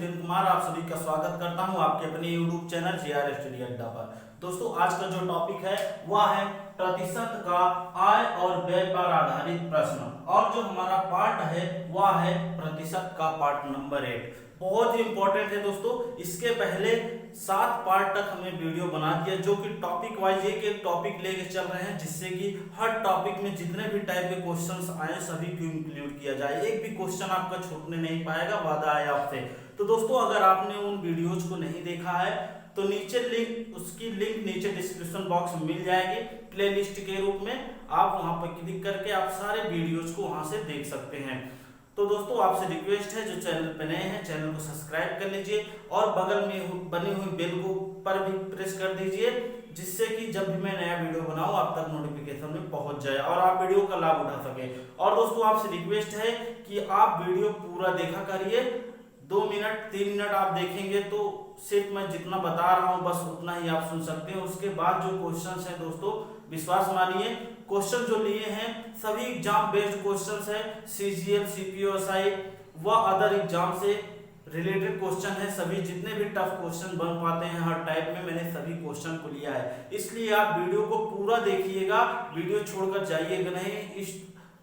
जितेंद्र कुमार आप सभी का स्वागत करता हूं आपके अपने यूट्यूब चैनल जेआर स्टडी अड्डा पर। दोस्तों आज का जो टॉपिक है वह है प्रतिशत का आय और व्यय पर आधारित प्रश्न, और जो हमारा पार्ट है वह है प्रतिशत का पार्ट नंबर 8। बहुत ही इंपॉर्टेंट है दोस्तों। इसके पहले 7 पार्ट तक हमने वीडियो बना दिया जो कि टॉपिक वाइज एक टॉपिक लेके चल रहे हैं, जिससे कि हर टॉपिक में जितने भी टाइप के क्वेश्चंस आए सभी को इंक्लूड किया जाए, एक भी क्वेश्चन आपका छूटने नहीं पाएगा, वादा है आपसे। तो दोस्तों अगर आपने उन वीडियोज को नहीं देखा है तो नीचे लिंक, उसकी लिंक नीचे डिस्क्रिप्शन बॉक्स में मिल जाएगी प्लेलिस्ट के रूप में। आप वहां पर क्लिक करके आप सारे वीडियोज को वहां से देख सकते हैं। तो दोस्तों आपसे रिक्वेस्ट है, जो चैनल पे नए हैं चैनल को सब्सक्राइब कर लीजिए और बगल में बनी हुई बेल को पर भी प्रेस कर दीजिए, जिससे कि जब भी मैं नया वीडियो बनाऊं आप तक नोटिफिकेशन में पहुंच जाए और आप वीडियो का लाभ उठा सके। और दोस्तों आपसे रिक्वेस्ट है कि आप वीडियो पूरा देखा करिए। 2 मिनट 3 मिनट आप देखेंगे तो सिर्फ मैं जितना बता रहा हूं बस उतना ही आप सुन सकते हैं। उसके बाद जो क्वेश्चंस हैं दोस्तों विश्वास मानिए, क्वेश्चन जो लिए हैं सभी एग्जाम बेस्ड क्वेश्चंस है, सीजीएल सीपीओएसआई व अदर एग्जाम से रिलेटेड क्वेश्चन है। सभी जितने भी टफ क्वेश्चन बन पाते हैं हर टाइप में मैंने सभी क्वेश्चन को लिया है, इसलिए आप वीडियो को पूरा देखिएगा, वीडियो छोड़कर जाइएगा नहीं। इस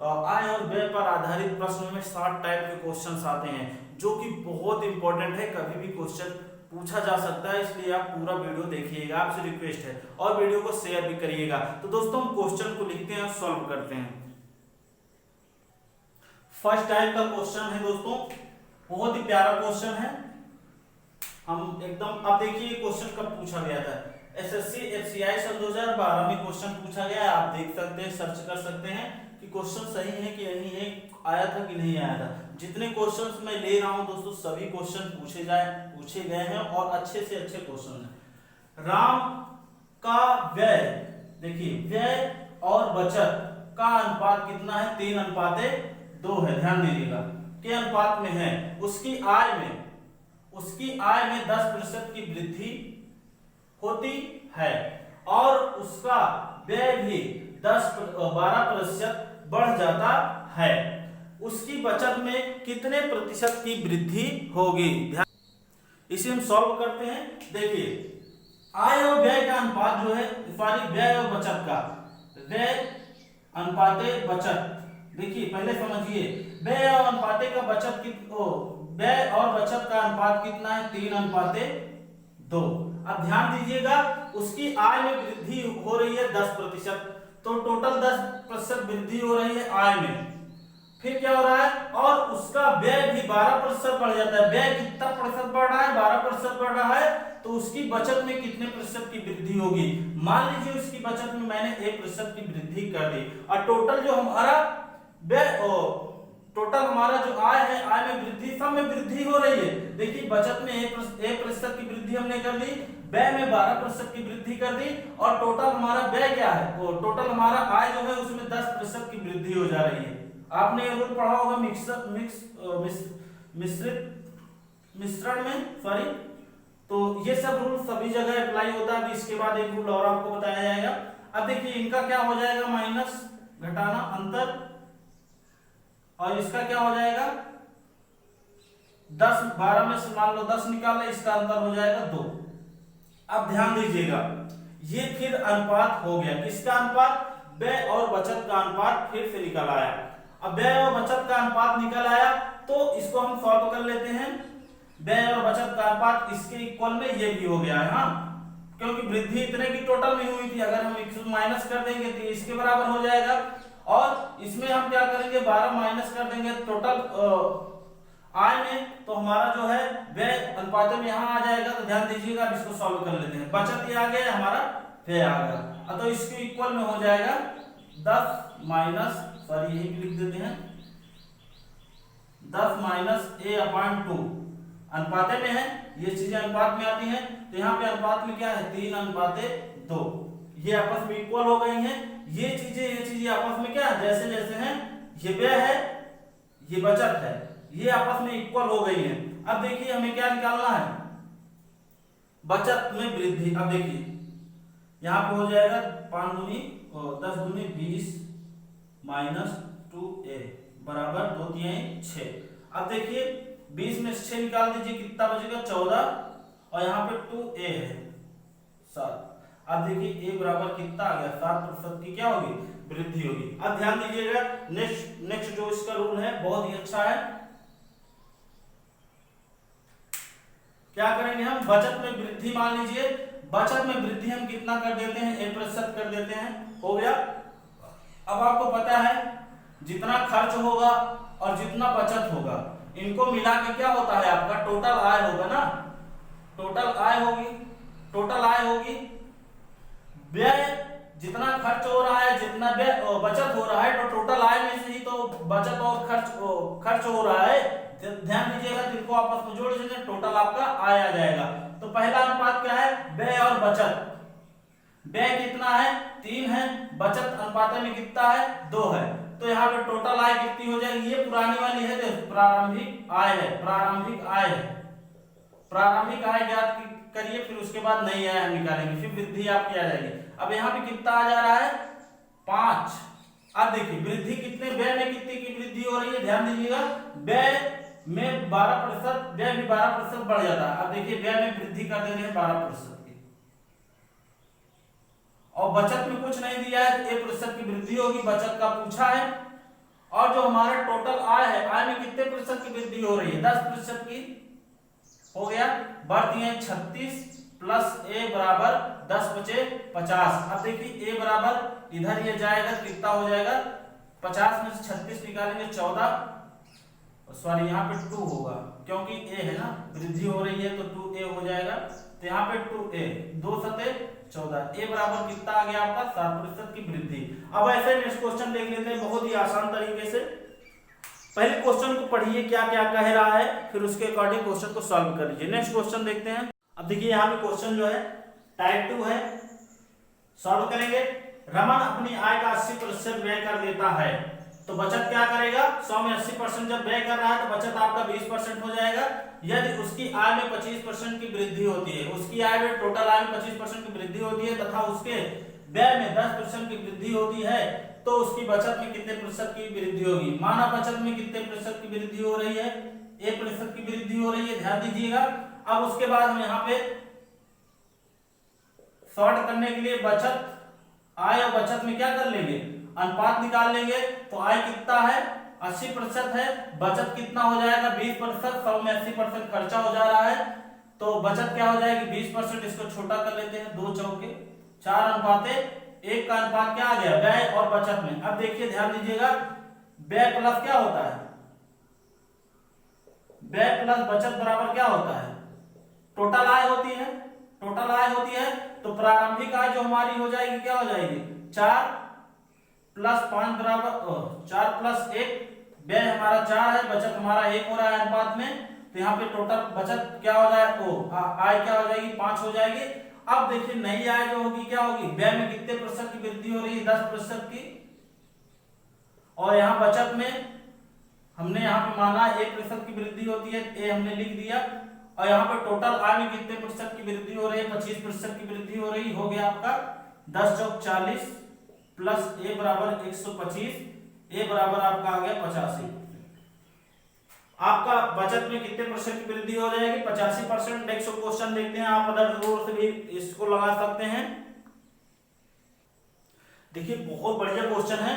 आय और व्यय पर आधारित प्रश्न में 7 टाइप के क्वेश्चंस आते हैं जो कि बहुत इंपॉर्टेंट है, कभी भी क्वेश्चन पूछा जा सकता है, इसलिए आप पूरा वीडियो देखिएगा, आपसे रिक्वेस्ट है, और वीडियो को शेयर भी करिएगा। तो दोस्तों हम क्वेश्चन को लिखते हैं और सॉल्व करते हैं। फर्स्ट टाइप का क्वेश्चन है दोस्तों, बहुत ही प्यारा क्वेश्चन है। हम एकदम अब देखिए क्वेश्चन कब पूछा गया था, एसएससी एफसीआई सन 2012 में क्वेश्चन पूछा गया है। आप देख सकते हैं, सर्च कर सकते हैं कि क्वेश्चन सही है कि नहीं है, आया था कि नहीं आया था। जितने क्वेश्चंस मैं ले रहा हूं दोस्तों सभी क्वेश्चन पूछे गए हैं और अच्छे से अच्छे क्वेश्चन हैं। राम का व्यय, देखिए व्यय और बचत का अनुपात कितना है, 3:2 है, ध्यान दीजिएगा के अनुपात में है। उसकी आय में 10% की वृद्धि होती है और उसका व्यय भी 12% बढ़ जाता है। उसकी बचत में कितने प्रतिशत की वृद्धि होगी, इसे हम सॉल्व करते हैं। देखिए आय और व्यय का अनुपात जो है, सॉरी व्यय और बचत का, व्यय अनुपाते बचत, देखिए पहले समझिए व्यय और अनुपाते का बचत व्यय और बचत का अनुपात कितना है, 3:2। अब ध्यान दीजिएगा उसकी आय में वृद्धि हो रही है 10%, तो टोटल 10% वृद्धि हो रही है आय में। फिर क्या हो रहा है, और उसका व्यय भी 12% बढ़ जाता है। व्यय कितना प्रतिशत बढ़ रहा है, 12% बढ़ रहा है, तो उसकी बचत में कितने प्रतिशत की वृद्धि होगी। मान लीजिए उसकी बचत में मैंने 1% की वृद्धि कर दी और टोटल जो हमारा व्यय टोटल हमारा जो आय है, आय में वृद्धि, सब में वृद्धि हो रही है। देखिए बचत में 1% की वृद्धि हमने कर दी, व्यय में 12% की वृद्धि कर दी, और टोटल हमारा व्यय क्या है, वो टोटल हमारा आय जो है उसमें 10% की वृद्धि हो जा रही है। आपने ये रूल पढ़ा होगा मिश्रण में, सॉरी। तो ये सब रूल सभी जगह अप्लाई होता है। अभी इसके बाद एक रूल और आपको बताया जाएगा। अब देखिए इनका क्या हो जाएगा, माइनस घटाना अंतर, और इसका क्या हो जाएगा 10, 12 में से मान लो 10 निकाले, इसका अंतर हो जाएगा 2। अब ध्यान दीजिएगा ये फिर अनुपात हो गया, किसका अनुपात, व्यय और बचत का अनुपात फिर से निकल आया। अब व्यय और बचत का अनुपात निकल आया तो इसको हम सॉल्व कर लेते हैं। व्यय और बचत का अनुपात इसके इक्वल में ये भी हो गया है, हाँ, क्योंकि वृद्धि इतने की टोटल में हुई थी, अगर हम माइनस कर देंगे तो इसके बराबर हो जाएगा, और इसमें हम क्या करेंगे 12 माइनस कर देंगे टोटल आय में, तो हमारा जो है व्यय अनुपात में यहाँ आ जाएगा। तो ध्यान दीजिएगा, अब इसको सॉल्व कर लेते हैं। बचत ये आ गया, हमारा व्यय आ गया, तो इसके इक्वल में हो जाएगा 10 माइनस, सॉरी यही लिख देते हैं, 10 माइनस a/2 अनुपाते में है, ये चीजें अनुपात में आती हैं, तो यहाँ पे अनुपात में क्या है 3:2, ये आपस में इक्वल हो गई हैं। ये चीजें आपस में क्या जैसे जैसे हैं, ये व्यय है ये बचत है, ये आपस में इक्वल हो गई हैं। अब देखिए हमें क्या निकालना है, बचत में वृद्धि। अब देखिए यहाँ पे हो जाएगा 5 दूनी 10 दूनी 20 माइनस 2a बराबर 2 3 6। अब देखिए 20 में से 6 निकाल दीजिए, कितना बचेगा 14, और यहाँ पे 2a है 7। अब देखिए a बराबर कितना आ गया 7% की क्या होगी वृद्धि होगी। अब ध्यान दीजिएगा नेक्स्ट जो इसका रूल है बहुत ही अच्छा है। क्या करेंगे हम, बचत में वृद्धि, मान लीजिए बचत में वृद्धि हम कितना कर देते हैं 1% कर देते हैं, हो गया। अब आपको पता है जितना खर्च होगा और जितना बचत होगा इनको मिला के क्या होता है आपका टोटल आय होगा ना, टोटल आय होगी, टोटल आय होगी। व्यय जितना खर्च हो रहा है जितना व्यय बचत हो रहा है तो टोटल आय में से ही तो बचत और खर्च हो रहा है। ध्यान दीजिएगा जिनको आपस में जोड़ दीजिए टोटल आपका आय आ जाएगा। तो पहला अनुपात क्या है, व्यय और बचत। व्यय कितना है 3 है, बचत अनुपात में कितना है 2 है। तो यहाँ पे टोटल आय कितनी हो जाएगी, ये पुरानी वाली है जो प्रारंभिक आय है, प्रारंभिक आय है। प्रारंभिक आय ज्ञात करिए, फिर उसके बाद नई आय हम निकालेंगे, फिर वृद्धि आपकी आ जाएगी। अब यहाँ पे कितना आ जा रहा है 5। अब देखिए वृद्धि कितने, व्यय में कितने की वृद्धि हो रही है, ध्यान दीजिएगा व्यय में 12%, व्यय भी 12% बढ़ जाता है। अब देखिए व्यय में वृद्धि कर दे रहे हैं 12% की, और बचत में कुछ नहीं दिया है 1% की वृद्धि होगी, बचत का पूछा है। और जो हमारा टोटल आय है, आय में कितने प्रतिशत की वृद्धि हो रही है 10% की, हो गया। बढ़ती है 36 प्लस a बराबर 10 बचे 50। अब देखिए a बराबर इधर ये जाएगा कितना हो जाएगा 50 में से 36 निकालेंगे 14, सॉरी यहाँ पे 2 होगा क्योंकि a है ना, वृद्धि हो रही है तो 2a हो जाएगा। तो यहाँ पे 2a 2 सते 14, a बराबर कितना आ गया आपका 7% की वृद्धि। अब ऐसे नेक्स्ट क्वेश्चन देख लेते हैं बहुत ही आसान तरीके से। पहले क्वेश्चन को पढ़िए क्या क्या कह रहा है, फिर उसके अकॉर्डिंग क्वेश्चन को सॉल्व कर लीजिए। नेक्स्ट क्वेश्चन देखते हैं। अब देखिए यहाँ पे क्वेश्चन जो है टाइप 2 है, सॉल्व करेंगे। रमन अपनी आय का 80% व्यय कर देता है तो बचत क्या करेगा, 100 में 80% जब व्यय कर रहा है तो बचत आपका 20% हो जाएगा। यदि उसकी आय में 25% की वृद्धि होती है, उसकी आय में टोटल आय में 25% की वृद्धि होती है तथा उसके व्यय में 10% की वृद्धि होती है तो उसकी बचत में कितने प्रतिशत की वृद्धि होगी। माना बचत में कितने प्रतिशत की वृद्धि हो रही है, 1% की वृद्धि हो रही है, ध्यान दीजिएगा। अब उसके बाद हम यहाँ पे सॉर्ट करने के लिए बचत, आय और बचत में क्या कर लेंगे, अनुपात निकाल लेंगे। तो आय कितना है 80% है, बचत कितना हो जाएगा 20%, 100 में 80% खर्चा हो जा रहा है तो बचत क्या हो जाएगी 20%। इसको छोटा कर लेते हैं, 2 चौके 4 अनुपाते 1 का अनुपात क्या आ गया व्यय और बचत में। अब देखिए ध्यान दीजिएगा व्यय प्लस क्या होता है, व्यय प्लस बचत बराबर क्या होता है टोटल आय होती है, टोटल आय होती है। तो प्रारंभिक आय जो हमारी हो जाएगी क्या हो जाएगी 4 प्लस 5 बराबर 4 प्लस 1, व्यय हमारा 4 है, बचत हमारा 1 हो रहा है अनुपात में। तो यहाँ पे टोटल बचत क्या हो जाएगा, आय क्या हो जाएगी 5 हो जाएगी। अब देखिए नई आय जो होगी क्या होगी, व्यय में कितने प्रतिशत की वृद्धि हो रही है 10% की, और यहाँ बचत में हमने यहाँ पे माना 1% की वृद्धि होती है, ए हमने लिख दिया। और यहाँ पे टोटल आय में कितने प्रतिशत की वृद्धि हो रही है 25% की वृद्धि हो रही, हो गया आपका 10 चौक 40 प्लस ए बराबर 125, ए बराबर आपका आ गया 85। आपका बचत में कितने परसेंट की वृद्धि हो जाएगी 85%। नेक्स्ट क्वेश्चन देखते हैं, आप अदर रूल से भी इसको लगा सकते हैं। देखिए बहुत बढ़िया क्वेश्चन है,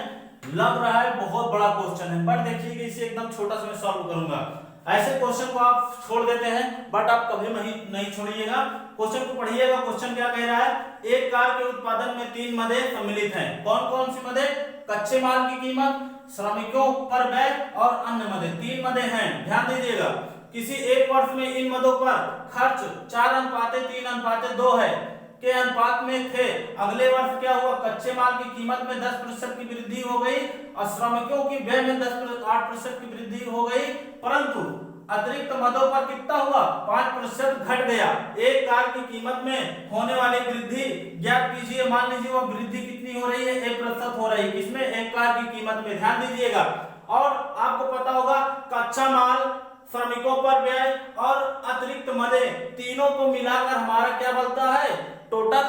लग रहा है बहुत बड़ा क्वेश्चन है बट देखिए इसे एकदम छोटा सा मैं सॉल्व करूंगा। ऐसे क्वेश्चन को आप छोड़ देते हैं बट आप कभी नहीं छोड़िएगा, क्वेश्चन को पढ़िएगा। क्वेश्चन क्या कह रहा है, एक कार के उत्पादन में 3 मदें सम्मिलित हैं। कौन कौन सी मदें, कच्चे माल की कीमत, श्रमिकों पर व्यय और अन्य मदें, 3 मदें हैं। ध्यान दीजिएगा किसी एक वर्ष में इन मदों पर खर्च 4:3:2 है के अनुपात में थे। अगले वर्ष क्या हुआ, कच्चे माल की कीमत में 10% की वृद्धि हो गई और श्रमिकों की व्यय में 8% की वृद्धि हो गई, परंतु अतिरिक्त मदों पर कितना हुआ 5% घट गया। एक कार की कीमत में होने वाली वृद्धि ज्ञात कीजिए। मान लीजिए वो वृद्धि कितनी हो रही है 1% हो रही है, किसमें, एक कार की कीमत में। ध्यान दीजिएगा और आपको पता होगा कच्चा माल, श्रमिकों पर व्यय और अतिरिक्त मदें तीनों को मिलाकर हमारा क्या बनता है, टोटल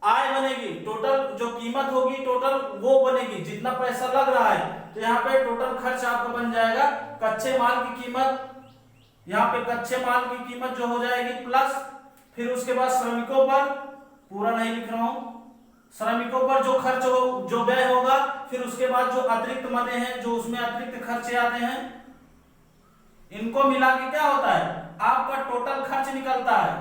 आय बनेगी। टोटल जो कीमत होगी टोटल वो बनेगी जितना पैसा लग रहा है। तो यहाँ पे टोटल खर्च आपका बन जाएगा कच्चे माल की कीमत यहाँ पे कच्चे माल की कीमत जो हो जाएगी प्लस, फिर उसके बाद श्रमिकों पर, पूरा नहीं लिख रहा हूं, श्रमिकों पर जो खर्च हो, जो व्यय होगा, फिर उसके बाद जो अतिरिक्त मदे हैं, जो उसमें अतिरिक्त खर्चे आते हैं, इनको मिला के क्या होता है, आपका टोटल खर्च निकलता है।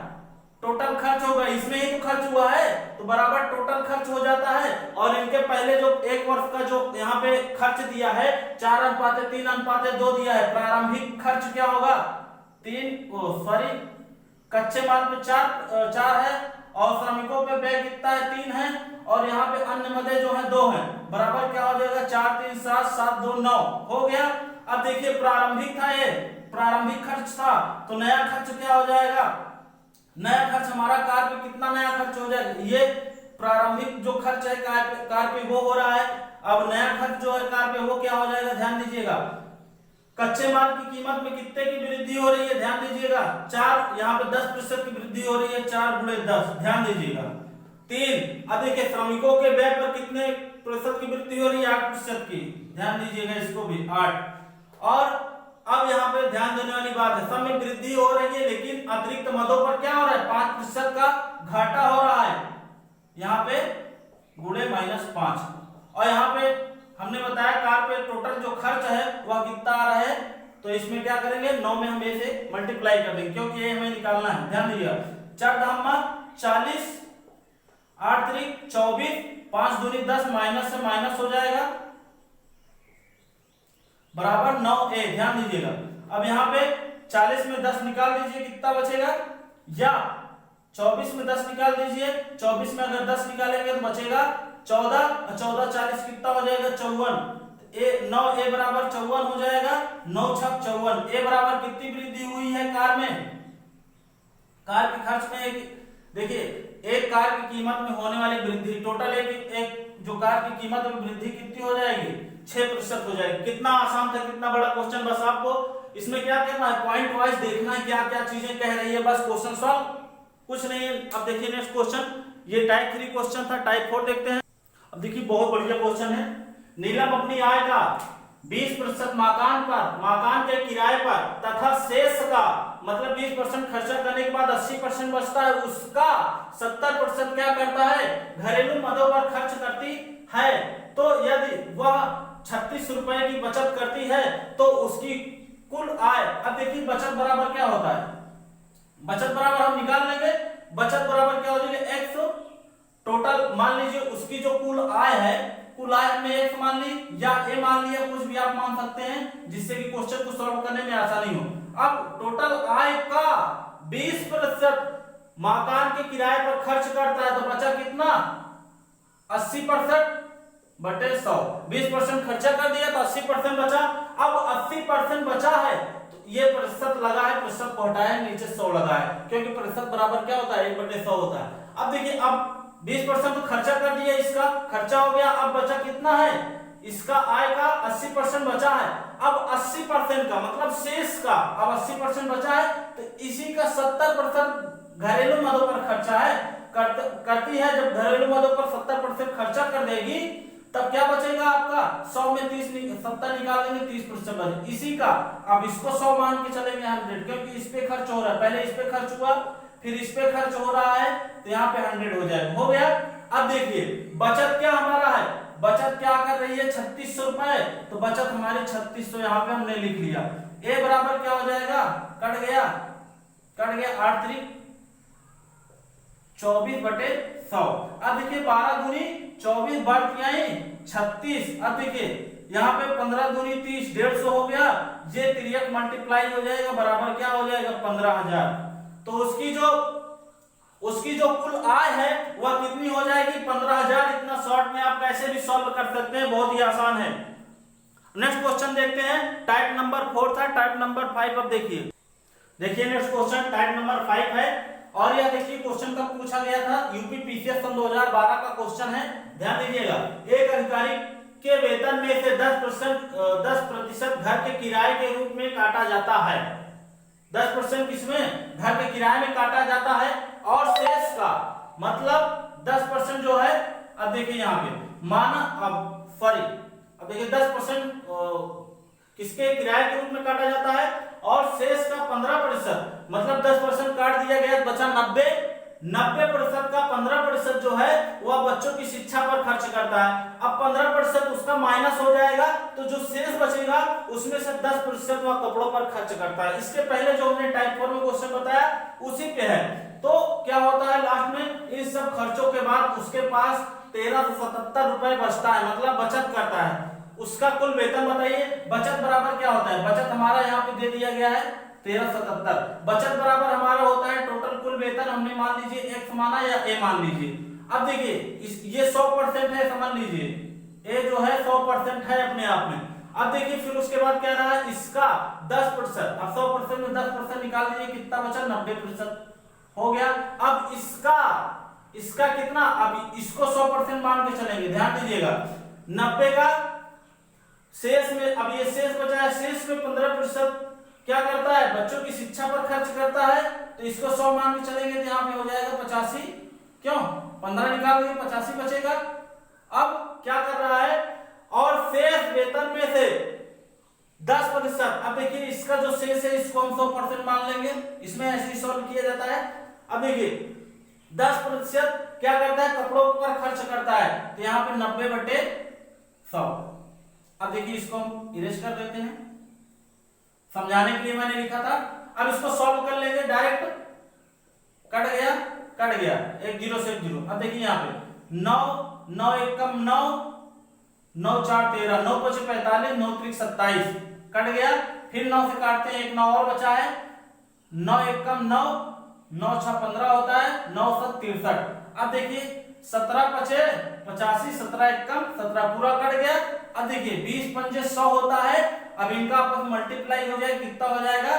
टोटल खर्च होगा, इसमें ही तो खर्च हुआ है, तो बराबर टोटल खर्च हो जाता है। और इनके पहले जो एक वर्ष का जो यहाँ पे खर्च दिया है 4:3:2 दिया है, प्रारंभिक खर्च क्या होगा 3, कच्चे माल पे 4 है, और श्रमिकों पे व्यय कितना है 3 है, और यहाँ पे अन्य मदे जो है 2 है, बराबर क्या हो जाएगा 4 3 7 7 2 9 हो गया। अब देखिए प्रारंभिक था, ये प्रारंभिक खर्च था, तो नया खर्च क्या हो जाएगा, नया खर्च हमारा कार पे कितना नया खर्च हो जाएगा, ये प्रारंभिक जो खर्च है कार पे वो हो रहा है। अब नया खर्च जो है कार पे वो क्या हो जाएगा, ध्यान दीजिएगा, कच्चे माल की कीमत में कितने की वृद्धि हो रही है, ध्यान दीजिएगा 4, यहाँ पे 10% की वृद्धि हो रही है, 4 × 10, ध्यान दीजिएगा 3। अब देखिए श्रमिकों के व्यय पर कितने प्रतिशत की वृद्धि हो रही है, 8% की, ध्यान दीजिएगा इसको भी 8। और अब यहाँ पे ध्यान देने वाली बात है, सब में वृद्धि हो रही है, लेकिन अतिरिक्त मदों पर क्या हो रहा है 5% का घाटा हो रहा है, यहाँ पे गुणे -5। और यहाँ पे हमने बताया कार पे टोटल जो खर्च है वह कितना आ रहा है, तो इसमें क्या करेंगे 9 में हम इसे मल्टीप्लाई कर देंगे, क्योंकि ये हमें निकालना है, ध्यान दीजिएगा 4 × 40, 8 × 24, 5 दूनी 10, माइनस से माइनस हो जाएगा, बराबर 9a, ध्यान दीजिएगा। अब यहाँ पे 40 में 10 निकाल दीजिए, कितना बचेगा, या 24 में 10 निकाल दीजिए, 24 में अगर 10 निकालेंगे तो बचेगा 14, 14 40 कितना हो जाएगा 54, 9a बराबर 54 हो जाएगा, 9 छक 54। ए बराबर कितनी वृद्धि हुई है कार में, कार के खर्च में, देखिए एक कार की कीमत में होने वाली वृद्धि, टोटल एक जो कार की कीमत में वृद्धि कितनी हो जाएगी 6% हो जाएगी। कितना आसान था, कितना बड़ा क्वेश्चन, बस आपको इसमें क्या करना है, पॉइंट वाइज देखना है क्या क्या चीजें कह रही है, बस क्वेश्चन सॉल्व, कुछ नहीं है। अब देखिए नेक्स्ट क्वेश्चन, ये टाइप 3 क्वेश्चन था, टाइप 4 देखते हैं। अब देखिए बहुत बढ़िया क्वेश्चन है, नीलम अपनी आय का 20% मकान के किराए पर तथा शेष का, मतलब 20% खर्चा करने के बाद 80% बचता है, उसका 70% क्या करता है, घरेलू मदों पर खर्च करती है। तो यदि वह 36 रुपए की बचत करती है तो उसकी कुल आय, अब देखिए बचत बराबर क्या होता है, बचत बराबर हम निकाल लेंगे, बचत बराबर क्या हो जाएगा x, टोटल मान लीजिए उसकी जो कुल आय है, कुल आय में x मान ली या a मान लिया, कुछ भी आप मान सकते हैं, जिससे कि क्वेश्चन को सॉल्व करने में आसानी हो। अब टोटल आय का 20% मकान के किराए पर खर्च करता है, तो बचा कितना 80% बटे 100, 20% खर्चा कर दिया तो 80% बचा। अब 80% बचा है तो ये प्रतिशत लगा है, प्रतिशत को हटाया, नीचे 100 लगा है, क्योंकि प्रतिशत बराबर क्या होता है 1/100 होता है। अब देखिए अब 20% तो खर्चा कर दिया, इसका खर्चा हो गया, अब बचा कितना है, इसका आय का 80% बचा है। अब 80% का मतलब शेष का, अब 80% बचा है तो इसी का 70% घरेलू मदों पर खर्चा है, करती है। जब घरेलू मदों पर 70% खर्चा कर देगी तब क्या बचेगा आपका, 100 में 70 निकाल देंगे, 30% बचे, इसी का अब इसको 100 मान के चलेंगे 100, क्योंकि इस पे खर्च हो रहा है, पहले इस पे खर्च हुआ फिर इस पे खर्च हो रहा है, तो यहाँ पे 100 हो जाएगा, हो गया। अब देखिए बचत क्या हमारा है, बचत क्या कर रही है 3600 रुपए, तो बचत हमारी 3600 यहाँ पे हमने लिख लिया। ए बराबर क्या हो जाएगा, कट गया 8 × 3 24/100। अब देखिए 12 दूनी 24 बढ़ आई 36। अब देखिए यहाँ पे 15 दूनी 30, 150 हो गया, ये तिर्यक मल्टीप्लाई हो जाएगा, बराबर क्या हो जाएगा 15,000। तो उसकी जो कुल आय है वह कितनी हो जाएगी 15,000। इतना शॉर्ट में आप कैसे भी सॉल्व कर सकते हैं, बहुत ही आसान है। नेक्स्ट क्वेश्चन देखते हैं, टाइप नंबर 4 था, टाइप नंबर 5 अब देखिए नेक्स्ट क्वेश्चन टाइप नंबर 5 है, और यह देखिए क्वेश्चन कब पूछा गया था, यूपी पीसीएस सन 2012 का क्वेश्चन है, ध्यान दीजिएगा। एक अधिकारी के वेतन में से 10% घर के किराए के रूप में काटा जाता है, 10% किसमें, घर के किराए में काटा जाता है, और शेष का मतलब 10% जो है, अब देखिए यहाँ पे माना, अब देखिए 10% किसके किराए के रूप में काटा जाता है, और शेष का 15%, मतलब 10% काट दिया गया, बचा 90% का 15% जो है वह बच्चों की शिक्षा पर खर्च करता है। अब 15% उसका माइनस हो जाएगा, तो जो शेष बचेगा उसमें से 10% वह कपड़ों पर खर्च करता है। इसके पहले जो हमने टाइप 4 में क्वेश्चन बताया उसी पे है। तो क्या होता है लास्ट में, इन सब खर्चों के बाद उसके पास 1377 रुपए बचता है, मतलब बचत करता है। उसका कुल वेतन बताइए। बचत बराबर क्या होता है, बचत हमारा यहाँ पे दे दिया गया है 1377, बचत बराबर हमारा होता है टोटल कुल वेतन, हमने मान लीजिए एक्स माना या ए मान लीजिए। अब देखिए ये 100% है, समझ लीजिए ए जो है 100% है अपने आप में। अब देखिए फिर उसके बाद क्या रहा है, इसका 10%, अब 100% में 10% निकाल दीजिए, कितना बचा, 90% हो गया। अब इसका कितना, अब इसको 100% मान के चलेंगे, ध्यान दीजिएगा 90 का शेष में, अब ये शेष बचा है, शेष में 15% क्या करता है, बच्चों की शिक्षा पर खर्च करता है, तो इसको 100 मान के चलेंगे तो यहाँ पे हो जाएगा 85, क्यों 15 निकाल देंगे 85 बचेगा। अब क्या कर रहा है, और शेष वेतन में से 10%, अब देखिए इसका जो शेष है इसको हम 100% मान लेंगे, इसमें ऐसे ही सॉल्व किया जाता है। अब देखिए 10% क्या करता है, कपड़ों पर खर्च करता है, तो यहाँ पे 90/100। अब देखिए इसको हम इरेज कर देते हैं, समझाने के लिए मैंने लिखा था। अब इसको सॉल्व कर लेंगे डायरेक्ट, कट गया 1 0 से 1 0। अब देखिए यहाँ पे 9 9 एकम 9 9 4 13, 9 5 45, 9 3 27, कट गया। फिर 9 से काटते हैं, एक 9 और बचा है, 9 एकम 9 9 6 15 होता है, 9 7 63। अब देखिए 17 5 85, 17 एकम 17 पूरा कट गया। अब देखिए 20 पंजे 100 होता है, अब इनका आपस में मल्टीप्लाई हो जाएगा, कितना हो जाएगा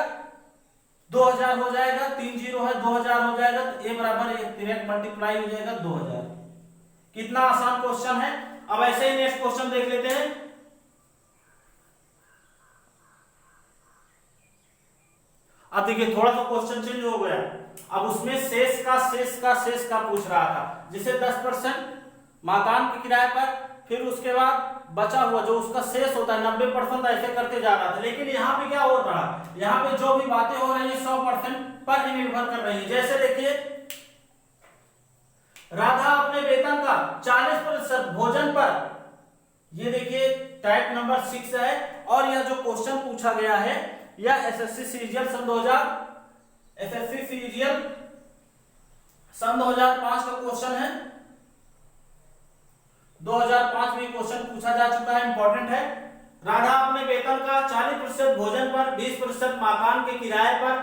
2000 हो जाएगा, 3 0 है 2000 हो जाएगा, तो ए बराबर डायरेक्ट मल्टीप्लाई हो जाएगा 2000। कितना आसान क्वेश्चन है। अब ऐसे ही नेक्स्ट क्वेश्चन देख लेते हैं। अब देखिए थोड़ा सा क्वेश्चन चेंज हो गया, अब उसमें शेष का पूछ रहा था, जिसे 10% मकान के किराए पर, फिर उसके बाद बचा हुआ जो उसका शेष होता है 90%, ऐसे करते जा रहा था। लेकिन यहाँ पे क्या हो रहा है, यहाँ पे जो भी बातें हो रही है 100% पर ही निर्भर कर रही है। जैसे देखिए राधा अपने वेतन का 40% भोजन पर, ये देखिए टाइप नंबर 6 है, और यह जो क्वेश्चन पूछा गया है यह एसएससी सीजीएल सन 2005 का क्वेश्चन है। 2005 में क्वेश्चन पूछा जा चुका है, इंपॉर्टेंट है। राधा अपने वेतन का 40% भोजन पर, 20% मकान के किराए पर,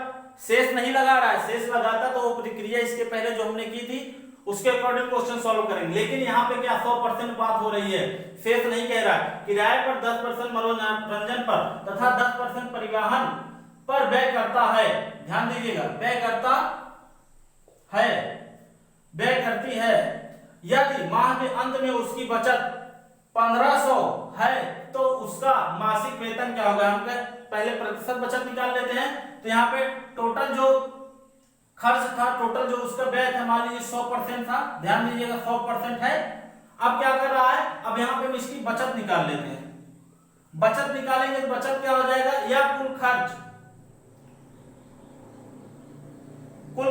शेष नहीं लगा रहा है, शेष लगाता तो वो प्रक्रिया इसके पहले जो हमने की थी उसके अकॉर्डिंग क्वेश्चन सॉल्व करेंगे। लेकिन यहाँ पे क्या 100% बात हो रही है, शेष नहीं कह रहा है। किराए पर 10% मनोरंजन पर तथा 10% परिवहन पर व्यय करता है, ध्यान दीजिएगा व्यय करती है। यदि माह के अंत में उसकी बचत 1500 है तो उसका मासिक वेतन क्या होगा, हम पहले प्रतिशत बचत निकाल लेते हैं। तो यहाँ पे टोटल जो खर्च था, टोटल जो उसका व्यय था, मान लीजिए 100% था, ध्यान दीजिएगा 100% है। अब क्या कर रहा है, अब यहाँ पे हम इसकी बचत निकाल लेते हैं। बचत निकालेंगे तो बचत क्या हो जाएगा, या कुल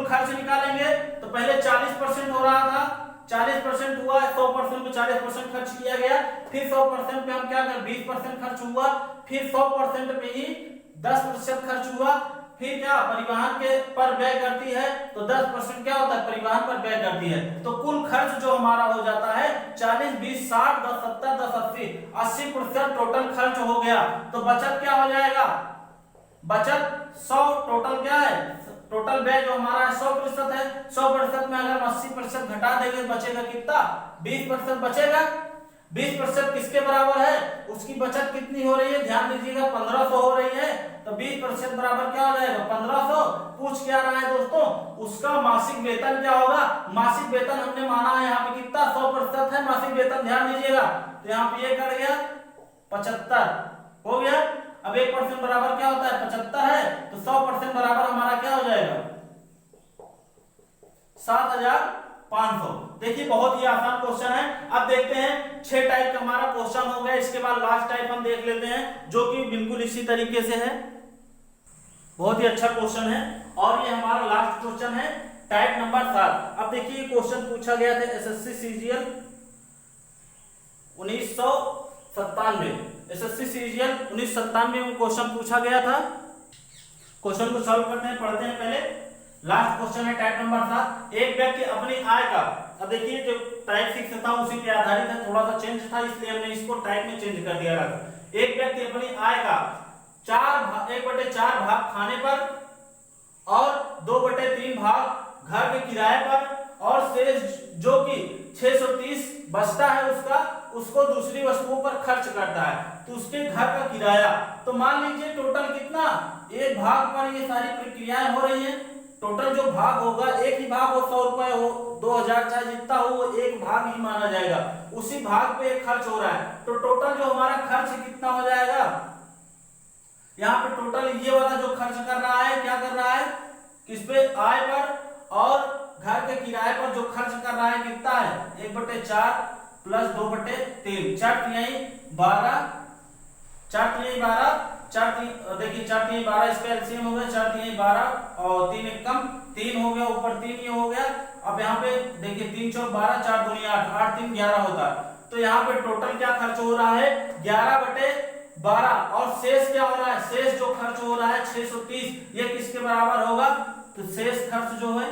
खर्च निकालेंगे तो पहले 40% हो रहा था, 40% हुआ, 100% पे 40% खर्च किया गया, फिर 100% पे हम क्या कर 20% खर्च हुआ, फिर 100% पे ही 10% खर्च हुआ, फिर क्या परिवहन के पर व्यय करती है, तो 10% क्या होता है परिवहन पर व्यय करती है। तो कुल खर्च जो हमारा हो जाता है 40 20 60 10 70 10 80, 80% टोटल खर्च हो गया। तो बचत क्या हो जाएगा, बचत 100, टोटल क्या है, टोटल व्यय जो हमारा 100% है, 100% में अगर 80% घटा देंगे बचेगा कितना, 20% बचेगा। 20% किसके बराबर है, उसकी बचत कितनी हो रही है, ध्यान दीजिएगा 1500 हो रही है, तो 20% बराबर क्या हो जाएगा 1500। पूछ क्या रहा है दोस्तों, उसका मासिक वेतन क्या होगा। मासिक वेतन हमने माना है यहाँ पे कितना 100% है मासिक वेतन, ध्यान दीजिएगा। तो यहाँ पे ये कट गया 75 हो गया। अब 1% बराबर क्या होता है 75 है, तो 100% बराबर हमारा क्या हो जाएगा 7000 500। देखिए बहुत ही आसान क्वेश्चन है। अब देखते हैं 6 टाइप का हमारा क्वेश्चन हो गया। इसके बाद लास्ट टाइप हम देख लेते हैं जो कि बिल्कुल इसी तरीके से है। बहुत ही अच्छा क्वेश्चन है और ये हमारा लास्ट क्वेश्चन है टाइप नंबर 7। अब देखिए क्वेश्चन पूछा गया था एसएससी सीजीएल 1997 में क्वेश्चन पूछा गया था। क्वेश्चन को सॉल्व करते हैं, पढ़ते हैं पहले। लास्ट क्वेश्चन है टाइप नंबर 7। एक व्यक्ति अपनी आय का, अब देखिए जो टाइप 6 था उसी पे आधारित है, थोड़ा सा चेंज था इसलिए हमने इसको टाइप में चेंज कर दिया था। एक व्यक्ति अपनी आय का 1/4 भाग खाने पर और 2/3 भाग घर के किराए पर और शेष जो कि 630 बचता है उसको दूसरी वस्तुओं पर खर्च करता है, तो उसके घर का किराया, तो मान लीजिए टोटल कितना, एक भाग पर ये सारी प्रक्रियाएं हो रही हैं। टोटल जो भाग होगा, एक ही भाग हो, 100 रुपए हो, 2000 चाहे जितना हो, वो एक भाग ही माना जाएगा। उसी भाग पे एक खर्च हो रहा है, तो टोटल जो हमारा खर्च कितना हो जाएगा, यहाँ पे टोटल ये वाला जो खर्च कर रहा है, क्या कर रहा है, किस पे, आय पर और घर के किराए पर जो खर्च कर रहा है कितना है, 1/4 प्लस 2/3, 4×3 देखिए 4×3 12, इसका एलसीएम हो गया 4×3 12 और 3 एक कम 3 हो गया, ऊपर 3 ये हो गया। अब यहाँ पे देखिए 3×4 12, 4×2 8, 8×3 11 होता है, तो यहाँ पे टोटल क्या खर्च हो रहा है, 11/12 और शेष क्या हो रहा है, शेष जो खर्च हो रहा है 630, ये किसके बराबर होगा, तो शेष खर्च जो है,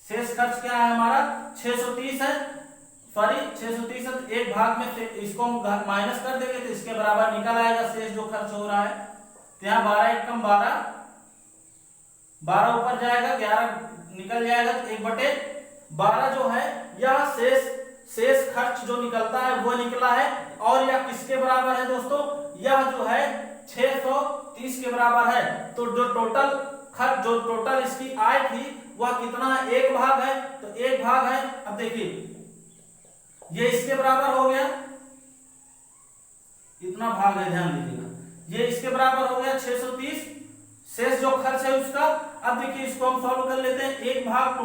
शेष खर्च क्या है हमारा 630 है, सॉरी 630 है, तो एक भाग में से इसको हम माइनस कर देंगे तो इसके बराबर निकल आएगा शेष जो खर्च हो रहा है। तो यहाँ 12 एक कम 12, 12 ऊपर जाएगा, 11 निकल जाएगा, तो 1/12 जो है यह शेष खर्च जो निकलता है वो निकला है। और यह किसके बराबर है दोस्तों, यह जो है 630 के बराबर है। तो जो टोटल खर्च, जो टोटल इसकी आय थी वह कितना है, एक भाग है, तो एक भाग है। अब देखिए ये इसके बराबर हो गया, इतना भाग है, ध्यान दीजिएगा, ये इसके बराबर हो गया 630, शेष जो खर्च है उसका। अब देखिए इसको हम सॉल्व कर लेते हैं। एक भाग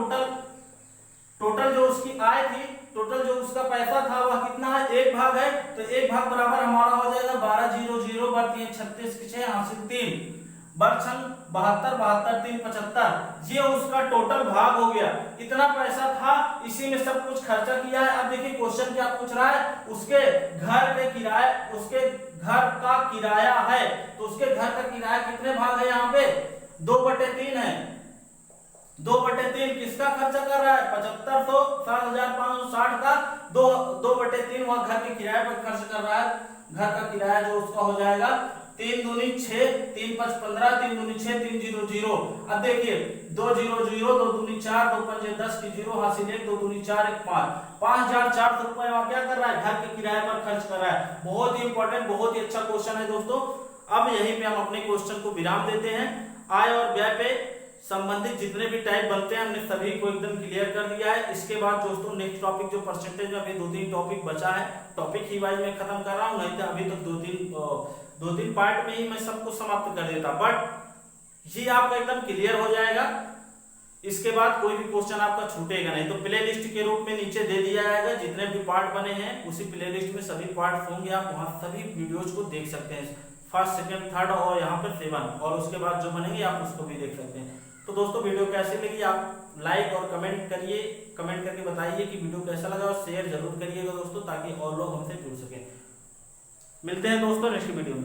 टोटल जो उसकी आय थी, टोटल जो उसका पैसा था वह कितना है, एक भाग है, तो एक भाग बराबर हमारा हो जाएगा 12 0 0 बर 3 36 6 हासिल 3 बरछन 72 72 3 75, ये उसका टोटल भाग हो गया। इतना पैसा था, इसी में सब कुछ खर्चा किया है। अब देखिए क्वेश्चन क्या पूछ रहा है, उसके घर के किराए, उसके घर का किराया है, तो उसके घर का किराया कितने भाग है, यहाँ पे 2/3 है। 2/3 किसका खर्चा कर रहा है, 7500 7560 का 2/3 वह घर के किराए पर खर्च कर रहा है। घर का किराया जो उसका हो जाएगा 3 दूनी 6, 3 5 15, 3 दूनी 6, 3 0 0। अब देखिए 2 0 0, 2 दूनी 4, 2 5 10 की 0 हासिल 1, 2 दूनी 4 1 5, 5400 रुपए वह क्या कर रहा है, घर के किराए पर खर्च कर रहा है। बहुत ही इंपॉर्टेंट, बहुत ही अच्छा क्वेश्चन है दोस्तों। अब यहीं पे हम अपने क्वेश्चन को विराम देते हैं। आय और व्यय पे संबंधित जितने भी टाइप बनते हैं हमने सभी को एकदम क्लियर कर दिया है। इसके बाद दोस्तों नेक्स्ट टॉपिक जो परसेंटेज में अभी 2-3 टॉपिक बचा है, टॉपिक ही वाइज मैं खत्म कर रहा हूं, नहीं तो अभी तक 2-3 पार्ट में ही मैं सबको समाप्त कर देता, बट ये आपका एकदम क्लियर हो जाएगा। इसके बाद कोई भी क्वेश्चन आपका छूटेगा नहीं। तो प्ले लिस्ट के रूप में नीचे दे दिया जाएगा, जितने भी पार्ट बने हैं उसी प्ले लिस्ट में सभी पार्ट होंगे, आप वहां सभी वीडियोज को देख सकते हैं, फर्स्ट सेकंड थर्ड और यहाँ पर 7, और उसके बाद जो बनेंगे आप उसको भी देख सकते हैं। तो दोस्तों वीडियो कैसी लगी आप लाइक और कमेंट करिए, कमेंट करके बताइए कि वीडियो कैसा लगा, और शेयर जरूर करिएगा दोस्तों, ताकि और लोग हमसे जुड़ सकें। मिलते हैं दोस्तों नेक्स्ट वीडियो में।